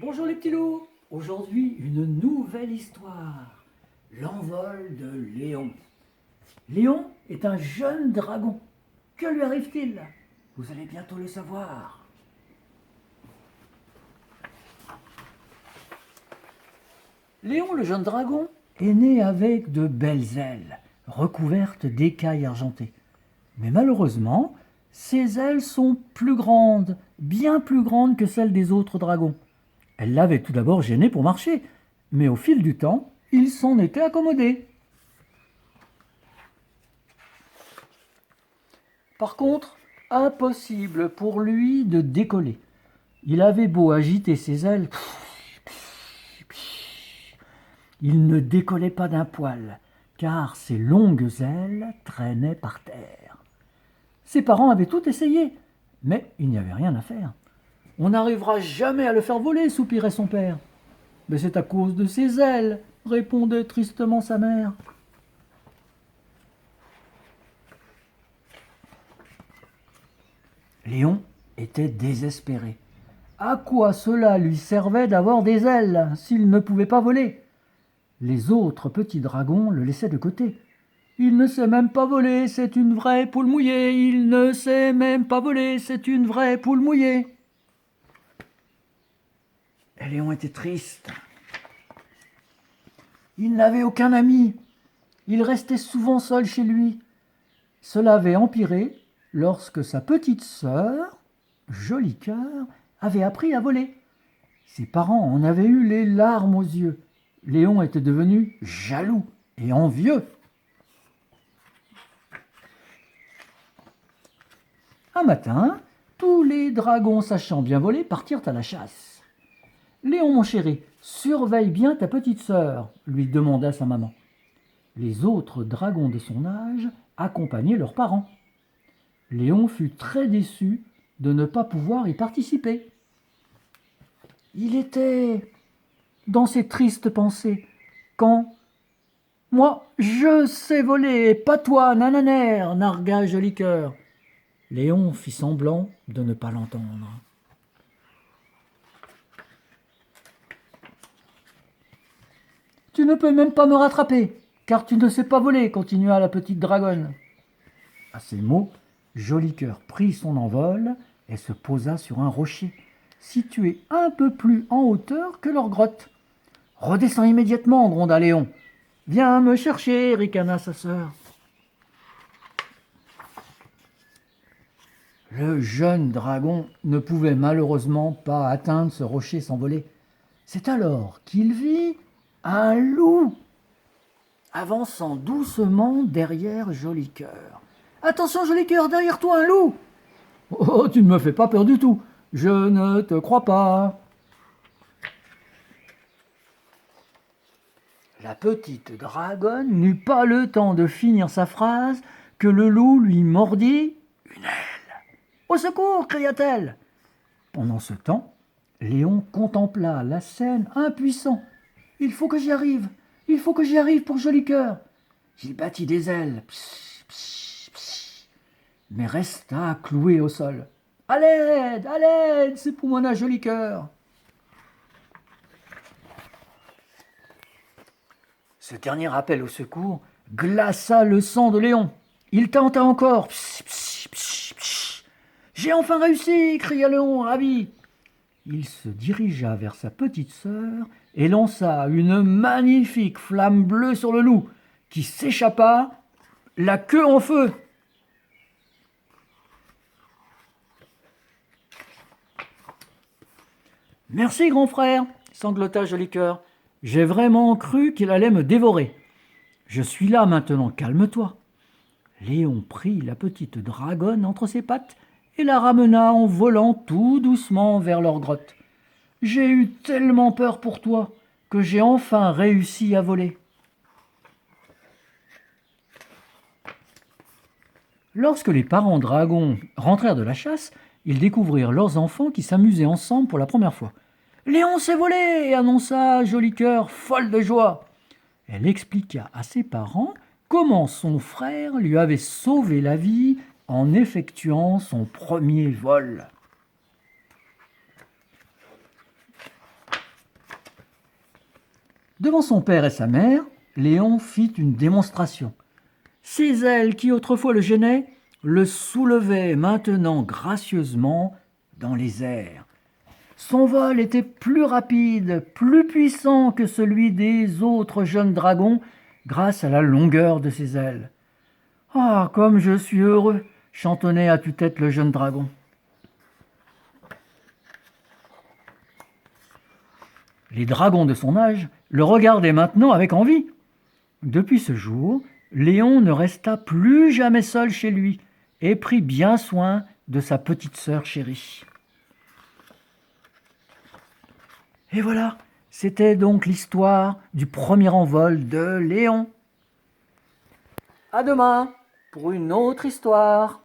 Bonjour les petits loups. Aujourd'hui, une nouvelle histoire. L'envol de Léon. Léon est un jeune dragon. Que lui arrive-t-il? Vous allez bientôt le savoir. Léon, le jeune dragon, est né avec de belles ailes, recouvertes d'écailles argentées. Mais malheureusement, ses ailes sont plus grandes, bien plus grandes que celles des autres dragons. Elle l'avait tout d'abord gêné pour marcher, mais au fil du temps, il s'en était accommodé. Par contre, impossible pour lui de décoller. Il avait beau agiter ses ailes, il ne décollait pas d'un poil, car ses longues ailes traînaient par terre. Ses parents avaient tout essayé, mais il n'y avait rien à faire. On n'arrivera jamais à le faire voler, soupirait son père. Mais c'est à cause de ses ailes, répondait tristement sa mère. Léon était désespéré. À quoi cela lui servait d'avoir des ailes s'il ne pouvait pas voler? Les autres petits dragons le laissaient de côté. Il ne sait même pas voler, c'est une vraie poule mouillée. Il ne sait même pas voler, c'est une vraie poule mouillée. Et Léon était triste. Il n'avait aucun ami. Il restait souvent seul chez lui. Cela avait empiré lorsque sa petite sœur, Joli Cœur, avait appris à voler. Ses parents en avaient eu les larmes aux yeux. Léon était devenu jaloux et envieux. Un matin, tous les dragons sachant bien voler partirent à la chasse. « Léon, mon chéri, surveille bien ta petite sœur, lui demanda sa maman. Les autres dragons de son âge accompagnaient leurs parents. Léon fut très déçu de ne pas pouvoir y participer. Il était dans ses tristes pensées quand « Moi, je sais voler, pas toi, nananère !» nargua Joli Cœur. Léon fit semblant de ne pas l'entendre. « Tu ne peux même pas me rattraper, car tu ne sais pas voler, continua la petite dragonne. » À ces mots, Joli Cœur prit son envol et se posa sur un rocher, situé un peu plus en hauteur que leur grotte. « Redescends immédiatement, gronda Léon. Viens me chercher, ricana sa sœur. Le jeune dragon ne pouvait malheureusement pas atteindre ce rocher sans voler. C'est alors qu'il vit un loup avançant doucement derrière Joli Cœur. « Attention, Joli Cœur, derrière toi un loup !»« Oh, tu ne me fais pas peur du tout, je ne te crois pas. » La petite dragonne n'eut pas le temps de finir sa phrase que le loup lui mordit une aile. « Au secours !» cria-t-elle. Pendant ce temps, Léon contempla la scène impuissant. « Il faut que j'y arrive, il faut que j'y arrive pour Joli Cœur. » Il battit des ailes, pss, pss, pss, mais resta cloué au sol. « À l'aide, s'époumonna Joli Cœur. » Ce dernier appel au secours glaça le sang de Léon. Il tenta encore. « Pss, pss, pss, pss. J'ai enfin réussi !» cria Léon, ravi. Il se dirigea vers sa petite sœur et lança une magnifique flamme bleue sur le loup, qui s'échappa, la queue en feu. « Merci, grand frère !» sanglota Joli Cœur. « J'ai vraiment cru qu'il allait me dévorer. Je suis là maintenant, calme-toi. » Léon prit la petite dragonne entre ses pattes et la ramena en volant tout doucement vers leur grotte. « J'ai eu tellement peur pour toi que j'ai enfin réussi à voler. » Lorsque les parents dragons rentrèrent de la chasse, ils découvrirent leurs enfants qui s'amusaient ensemble pour la première fois. « Léon sait voler !» annonça Joli Cœur, folle de joie. Elle expliqua à ses parents comment son frère lui avait sauvé la vie en effectuant son premier vol. Devant son père et sa mère, Léon fit une démonstration. Ses ailes qui autrefois le gênaient le soulevaient maintenant gracieusement dans les airs. Son vol était plus rapide, plus puissant que celui des autres jeunes dragons grâce à la longueur de ses ailes. « Ah, comme je suis heureux !» chantonnait à tue-tête le jeune dragon. Les dragons de son âge le regardaient maintenant avec envie. Depuis ce jour, Léon ne resta plus jamais seul chez lui et prit bien soin de sa petite sœur chérie. Et voilà, c'était donc l'histoire du premier envol de Léon. À demain pour une autre histoire.